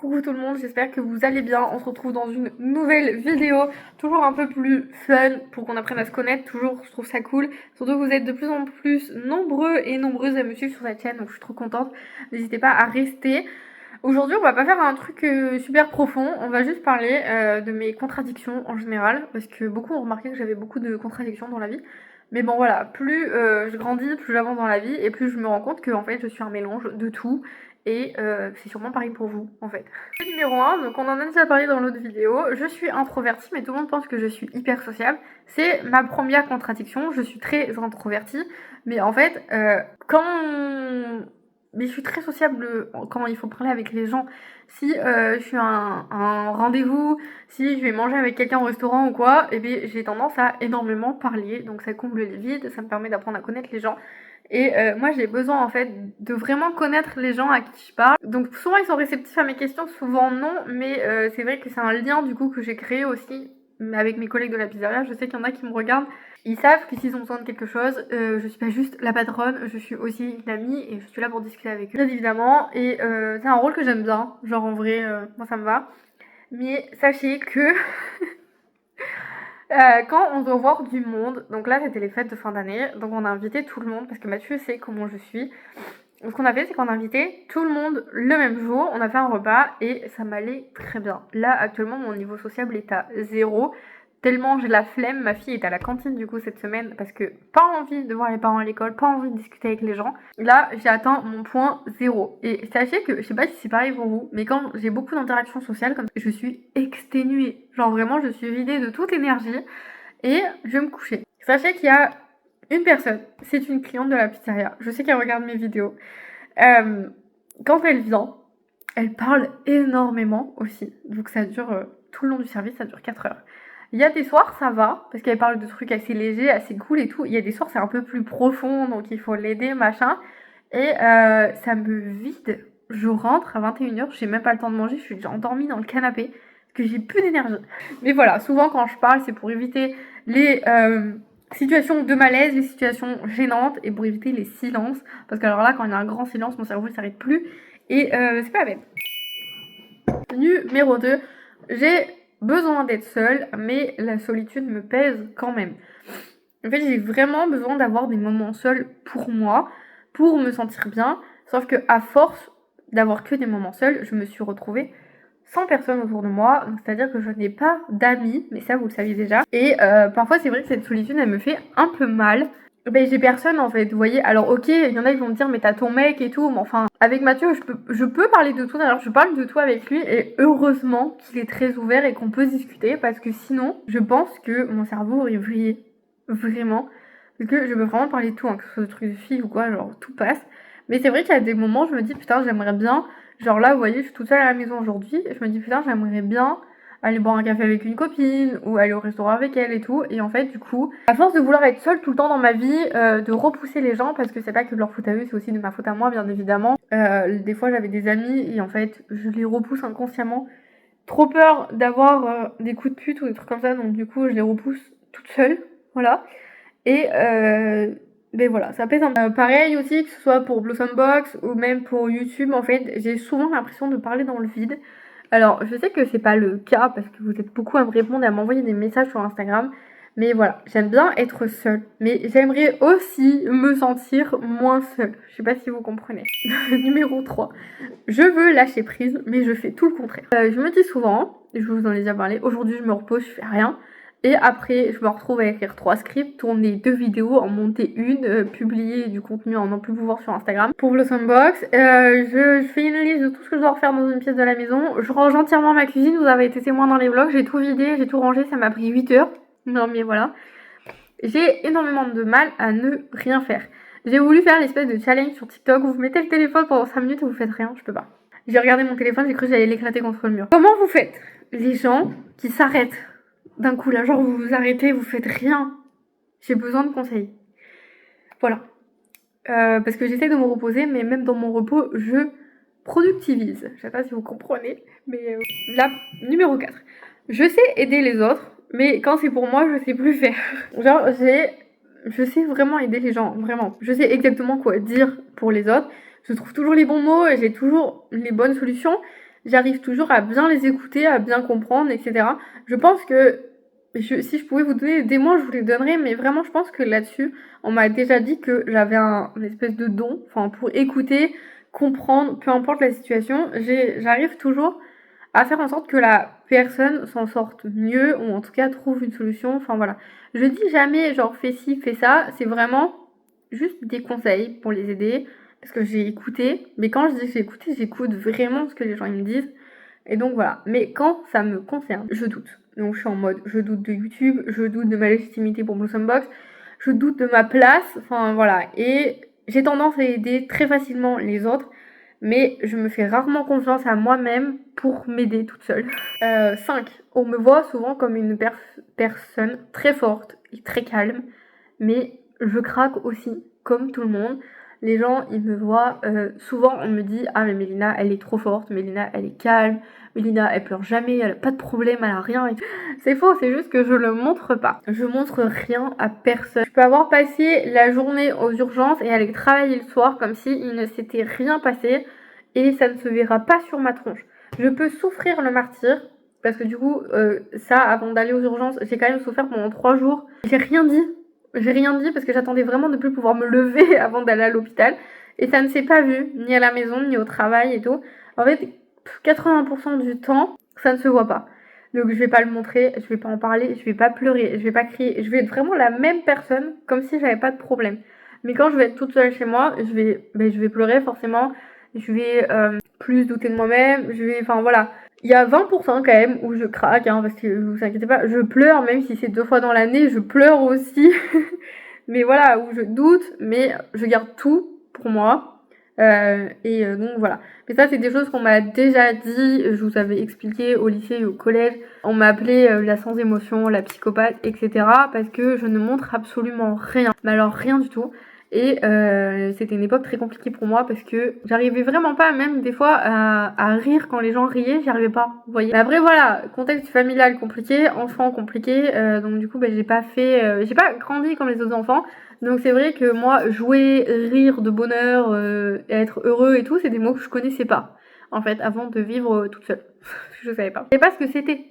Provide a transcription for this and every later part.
Coucou tout le monde, j'espère que vous allez bien. On se retrouve dans une nouvelle vidéo, toujours un peu plus fun pour qu'on apprenne à se connaître. Toujours, je trouve ça cool. Surtout que vous êtes de plus en plus nombreux et nombreuses à me suivre sur cette chaîne, donc je suis trop contente. N'hésitez pas à rester. Aujourd'hui, on va pas faire un truc super profond, on va juste parler de mes contradictions en général, parce que beaucoup ont remarqué que j'avais beaucoup de contradictions dans la vie. Mais bon voilà, plus je grandis, plus j'avance dans la vie, et plus je me rends compte que en fait je suis un mélange de tout, et c'est sûrement pareil pour vous en fait. Numéro 1, donc on en a déjà parlé dans l'autre vidéo, je suis introvertie, mais tout le monde pense que je suis hyper sociable. C'est ma première contradiction, je suis très introvertie, mais en fait, mais je suis très sociable quand il faut parler avec les gens. Si je suis à un rendez-vous, si je vais manger avec quelqu'un au restaurant ou quoi, et bien j'ai tendance à énormément parler, donc ça comble les vides, ça me permet d'apprendre à connaître les gens. Et moi j'ai besoin en fait de vraiment connaître les gens à qui je parle. Donc souvent ils sont réceptifs à mes questions, souvent non, mais c'est vrai que c'est un lien du coup que j'ai créé aussi avec mes collègues de la pizzeria. Je sais qu'il y en a qui me regardent, ils savent que s'ils ont besoin de quelque chose, je suis pas juste la patronne, je suis aussi une amie et je suis là pour discuter avec eux, bien évidemment. Et c'est un rôle que j'aime bien, genre en vrai, moi ça me va. Mais sachez que quand on doit voir du monde, donc là c'était les fêtes de fin d'année, donc on a invité tout le monde parce que Mathieu sait comment je suis. Donc ce qu'on a fait, c'est qu'on a invité tout le monde le même jour, on a fait un repas et ça m'allait très bien. Là actuellement mon niveau sociable est à 0, tellement j'ai la flemme. Ma fille est à la cantine du coup cette semaine parce que pas envie de voir les parents à l'école, pas envie de discuter avec les gens. Là j'ai atteint mon point 0. Et sachez que, je sais pas si c'est pareil pour vous, mais quand j'ai beaucoup d'interactions sociales comme ça, je suis exténuée. Genre vraiment je suis vidée de toute énergie et je vais me coucher. Sachez qu'il y a une personne, c'est une cliente de la pizzeria, je sais qu'elle regarde mes vidéos. Quand elle vient, elle parle énormément aussi, donc ça dure tout le long du service, ça dure 4 heures. Il y a des soirs ça va, parce qu'elle parle de trucs assez légers, assez cool et tout. Il y a des soirs c'est un peu plus profond, donc il faut l'aider, machin. Et ça me vide. Je rentre à 21 h, j'ai même pas le temps de manger, je suis déjà endormie dans le canapé, parce que j'ai plus d'énergie. Mais voilà, souvent quand je parle, c'est pour éviter les situations de malaise, les situations gênantes, et pour éviter les silences. Parce que alors là, quand il y a un grand silence, mon cerveau ne s'arrête plus. Et c'est pas la peine. Numéro 2, j'ai besoin d'être seule, mais la solitude me pèse quand même. En fait, j'ai vraiment besoin d'avoir des moments seuls pour moi, pour me sentir bien. Sauf que à force d'avoir que des moments seuls, je me suis retrouvée sans personne autour de moi. Donc c'est-à-dire que je n'ai pas d'amis, mais ça vous le saviez déjà. Et parfois c'est vrai que cette solitude, elle me fait un peu mal. Ben j'ai personne en fait, vous voyez. Alors ok, il y en a qui vont me dire mais t'as ton mec et tout, mais enfin avec Mathieu je peux parler de tout. D'ailleurs je parle de tout avec lui et heureusement qu'il est très ouvert et qu'on peut discuter, parce que sinon je pense que mon cerveau aurait vrillé, vraiment. Parce que je peux vraiment parler de tout, hein, que ce soit de trucs de filles ou quoi, genre tout passe. Mais c'est vrai qu'il y a des moments je me dis putain j'aimerais bien, genre là vous voyez je suis toute seule à la maison aujourd'hui, je me dis putain j'aimerais bien aller boire un café avec une copine ou aller au restaurant avec elle et tout. Et en fait du coup, à force de vouloir être seule tout le temps dans ma vie, de repousser les gens, parce que c'est pas que de leur faute à eux, c'est aussi de ma faute à moi bien évidemment. Des fois j'avais des amis et en fait je les repousse inconsciemment. Trop peur d'avoir des coups de pute ou des trucs comme ça, donc du coup je les repousse toute seule, voilà. Et ben voilà, ça pèse un peu. Pareil aussi, que ce soit pour Blossom Box ou même pour YouTube, en fait, j'ai souvent l'impression de parler dans le vide. Alors, je sais que c'est pas le cas parce que vous êtes beaucoup à me répondre et à m'envoyer des messages sur Instagram. Mais voilà, j'aime bien être seule. Mais j'aimerais aussi me sentir moins seule. Je sais pas si vous comprenez. Numéro 3. Je veux lâcher prise, mais je fais tout le contraire. Je me dis souvent, je vous en ai déjà parlé, aujourd'hui je me repose, je fais rien. Et après, je me retrouve à écrire 3 scripts, tourner 2 vidéos, en monter une, publier du contenu en n'en plus pouvoir sur Instagram. Pour Blossom Box, je fais une liste de tout ce que je dois refaire dans une pièce de la maison. Je range entièrement ma cuisine, vous avez été témoin dans les vlogs, j'ai tout vidé, j'ai tout rangé, ça m'a pris 8 heures. Non mais voilà. J'ai énormément de mal à ne rien faire. J'ai voulu faire l'espèce de challenge sur TikTok où vous mettez le téléphone pendant 5 minutes et vous faites rien, je peux pas. J'ai regardé mon téléphone, j'ai cru que j'allais l'éclater contre le mur. Comment vous faites, les gens qui s'arrêtent d'un coup là, genre vous vous arrêtez, vous faites rien? J'ai besoin de conseils. Voilà. Parce que j'essaie de me reposer, mais même dans mon repos, je productivise. Je sais pas si vous comprenez, mais là, numéro 4. Je sais aider les autres, mais quand c'est pour moi, je sais plus faire. Genre, je sais vraiment aider les gens, vraiment. Je sais exactement quoi dire pour les autres. Je trouve toujours les bons mots et j'ai toujours les bonnes solutions. j'arrive toujours à bien les écouter, à bien comprendre, etc. Je pense que si je pouvais vous donner des mots, je vous les donnerais, mais vraiment, je pense que là-dessus, on m'a déjà dit que j'avais une espèce de don, enfin, pour écouter, comprendre, peu importe la situation, j'arrive toujours à faire en sorte que la personne s'en sorte mieux, ou en tout cas trouve une solution, enfin voilà. Je dis jamais, genre, fais ci, fais ça, c'est vraiment juste des conseils pour les aider, parce que j'ai écouté, mais quand je dis que j'ai écouté, j'écoute vraiment ce que les gens ils me disent, et donc voilà. Mais quand ça me concerne, je doute. Donc je suis en mode, je doute de YouTube, je doute de ma légitimité pour Blossombox, je doute de ma place, enfin voilà. Et j'ai tendance à aider très facilement les autres, mais je me fais rarement confiance à moi-même pour m'aider toute seule. 5. On me voit souvent comme une personne très forte et très calme, mais je craque aussi, comme tout le monde. Les gens, ils me voient, souvent on me dit ah mais Mélina elle est trop forte, Mélina elle est calme, Mélina elle pleure jamais, elle a pas de problème, elle a rien et tout. C'est faux, c'est juste que je le montre pas. Je montre rien à personne. Je peux avoir passé la journée aux urgences et aller travailler le soir comme si il ne s'était rien passé et ça ne se verra pas sur ma tronche. Je peux souffrir le martyre parce que du coup, ça avant d'aller aux urgences, j'ai quand même souffert pendant 3 jours. J'ai rien dit parce que j'attendais vraiment de plus pouvoir me lever avant d'aller à l'hôpital. Et ça ne s'est pas vu, ni à la maison, ni au travail et tout. En fait, 80% du temps, ça ne se voit pas. Donc je vais pas le montrer, je vais pas en parler, je vais pas pleurer, je vais pas crier. Je vais être vraiment la même personne, comme si j'avais pas de problème. Mais quand je vais être toute seule chez moi, je vais pleurer forcément. Je vais plus douter de moi-même. Enfin voilà. Il y a 20% quand même où je craque, hein, parce que vous inquiétez pas, je pleure, même si c'est 2 fois dans l'année, je pleure aussi. Mais voilà, où je doute, mais je garde tout pour moi. Donc voilà. Mais ça, c'est des choses qu'on m'a déjà dit, je vous avais expliqué au lycée et au collège. On m'a appelé la sans émotion, la psychopathe, etc. Parce que je ne montre absolument rien. Mais alors rien du tout. Et c'était une époque très compliquée pour moi parce que j'arrivais vraiment pas, même des fois, à rire quand les gens riaient, j'y arrivais pas, vous voyez. Mais après voilà, contexte familial compliqué, enfant compliqué, donc du coup j'ai pas grandi comme les autres enfants. Donc c'est vrai que moi, jouer, rire de bonheur, être heureux et tout, c'est des mots que je connaissais pas, en fait, avant de vivre toute seule. Je savais pas. Je savais pas ce que c'était.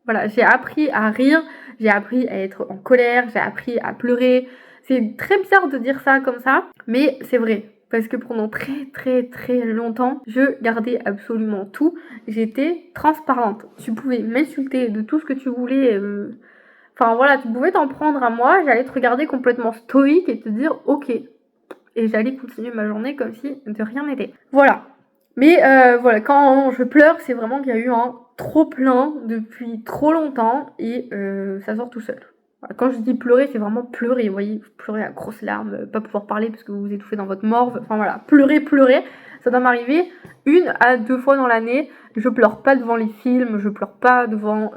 Voilà, j'ai appris à rire, j'ai appris à être en colère, j'ai appris à pleurer. C'est très bizarre de dire ça comme ça, mais c'est vrai. Parce que pendant très très très longtemps, je gardais absolument tout. J'étais transparente. Tu pouvais m'insulter de tout ce que tu voulais. Enfin voilà, tu pouvais t'en prendre à moi. J'allais te regarder complètement stoïque et te dire ok. Et j'allais continuer ma journée comme si de rien n'était. Voilà. Mais voilà, quand je pleure, c'est vraiment qu'il y a eu un trop plein depuis trop longtemps et ça sort tout seul. Voilà, quand je dis pleurer, c'est vraiment pleurer, vous voyez, pleurer à grosses larmes, pas pouvoir parler parce que vous vous étouffez dans votre morve, enfin voilà, pleurer, ça doit m'arriver 1 à 2 fois dans l'année. Je pleure pas devant les films, je pleure pas devant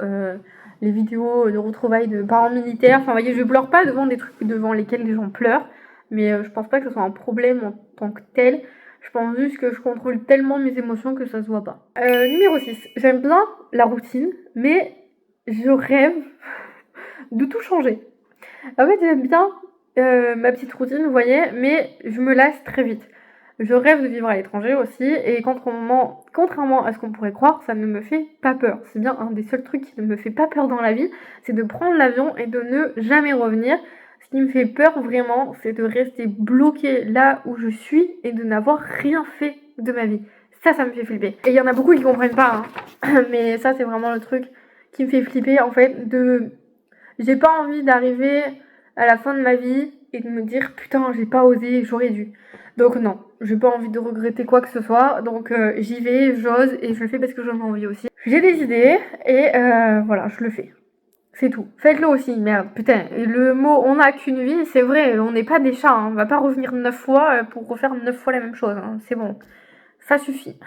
les vidéos de retrouvailles de parents militaires, enfin vous voyez, je pleure pas devant des trucs devant lesquels les gens pleurent, mais je pense pas que ce soit un problème en tant que tel. Je pense juste que je contrôle tellement mes émotions que ça se voit pas. Numéro 6. J'aime bien la routine, mais je rêve de tout changer. En fait, j'aime bien ma petite routine, vous voyez, mais je me lasse très vite. Je rêve de vivre à l'étranger aussi, et contrairement à ce qu'on pourrait croire, ça ne me fait pas peur. C'est bien un des seuls trucs qui ne me fait pas peur dans la vie, c'est de prendre l'avion et de ne jamais revenir. Ce qui me fait peur vraiment, c'est de rester bloquée là où je suis et de n'avoir rien fait de ma vie. Ça me fait flipper. Et il y en a beaucoup qui comprennent pas, hein. Mais ça, c'est vraiment le truc qui me fait flipper, en fait, J'ai pas envie d'arriver à la fin de ma vie et de me dire putain, j'ai pas osé, j'aurais dû. Donc non, j'ai pas envie de regretter quoi que ce soit, donc j'y vais, j'ose et je le fais parce que j'en ai envie aussi. J'ai des idées et voilà, je le fais. C'est tout. Faites-le aussi, merde. Putain, le mot on n'a qu'une vie, c'est vrai, on n'est pas des chats, hein. On va pas revenir 9 fois pour refaire 9 fois la même chose, hein. C'est bon. Ça suffit.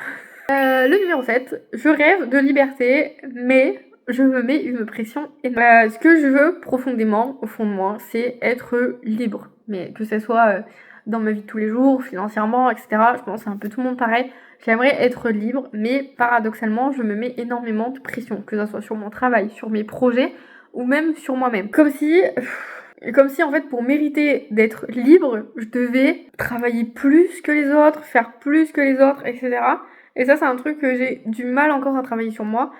Le numéro 7, je rêve de liberté, mais je me mets une pression énorme. Ce que je veux profondément, au fond de moi, c'est être libre. Mais que ce soit dans ma vie de tous les jours, financièrement, etc. Je pense que c'est un peu tout le monde pareil. J'aimerais être libre, mais paradoxalement, je me mets énormément de pression, que ce soit sur mon travail, sur mes projets, ou même sur moi-même. Comme si en fait pour mériter d'être libre, je devais travailler plus que les autres, faire plus que les autres, etc. Et ça, c'est un truc que j'ai du mal encore à travailler sur moi.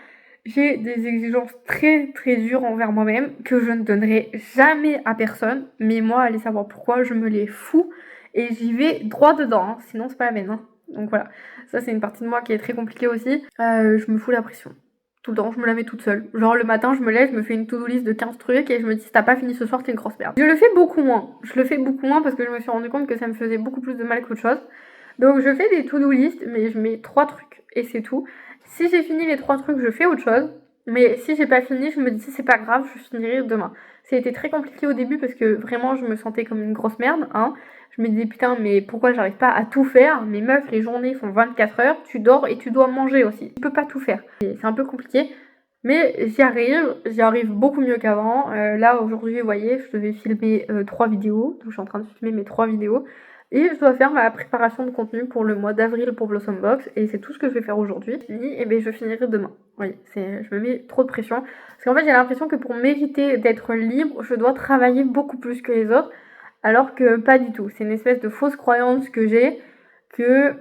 J'ai des exigences très très dures envers moi-même que je ne donnerai jamais à personne. Mais moi, allez savoir pourquoi, je me les fous et j'y vais droit dedans. Hein. Sinon, c'est pas la peine. Hein. Donc voilà, ça c'est une partie de moi qui est très compliquée aussi. Je me fous la pression. Tout le temps, je me la mets toute seule. Genre le matin, je me lève, je me fais une to-do list de 15 trucs et je me dis si t'as pas fini ce soir, t'es une grosse merde. Je le fais beaucoup moins. Je le fais beaucoup moins parce que je me suis rendu compte que ça me faisait beaucoup plus de mal qu'autre chose. Donc je fais des to-do list, mais je mets 3 trucs et c'est tout. Si j'ai fini les 3 trucs, je fais autre chose. Mais si j'ai pas fini, je me dis c'est pas grave, je finirai demain. Ça a été très compliqué au début parce que vraiment je me sentais comme une grosse merde, hein. Je me disais putain mais pourquoi j'arrive pas à tout faire? Mes meufs, les journées font 24 heures, tu dors et tu dois manger aussi. Tu peux pas tout faire. Et c'est un peu compliqué. Mais j'y arrive beaucoup mieux qu'avant. Là aujourd'hui, vous voyez, je devais filmer 3 vidéos. Donc je suis en train de filmer mes 3 vidéos. Et je dois faire ma préparation de contenu pour le mois d'avril pour Blossom Box. Et c'est tout ce que je vais faire aujourd'hui. Et bien je finirai demain. Oui, je me mets trop de pression. Parce qu'en fait j'ai l'impression que pour mériter d'être libre, je dois travailler beaucoup plus que les autres. Alors que pas du tout. C'est une espèce de fausse croyance que j'ai. Que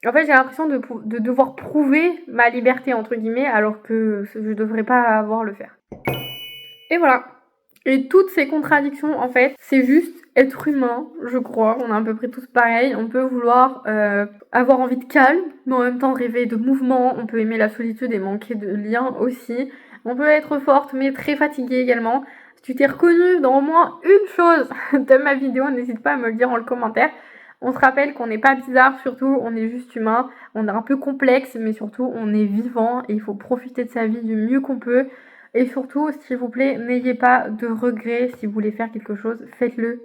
en fait, j'ai l'impression de devoir prouver ma liberté, entre guillemets, alors que je devrais pas avoir le faire. Et voilà. Et toutes ces contradictions, en fait, c'est juste être humain, je crois. On est à peu près tous pareils. On peut vouloir avoir envie de calme, mais en même temps rêver de mouvement. On peut aimer la solitude et manquer de lien aussi. On peut être forte, mais très fatiguée également. Si tu t'es reconnue dans au moins une chose de ma vidéo, n'hésite pas à me le dire en commentaire. On se rappelle qu'on n'est pas bizarre, surtout on est juste humain, on est un peu complexe, mais surtout on est vivant et il faut profiter de sa vie du mieux qu'on peut. Et surtout, s'il vous plaît, n'ayez pas de regrets. Si vous voulez faire quelque chose, faites-le.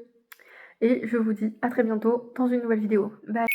Et je vous dis à très bientôt dans une nouvelle vidéo. Bye.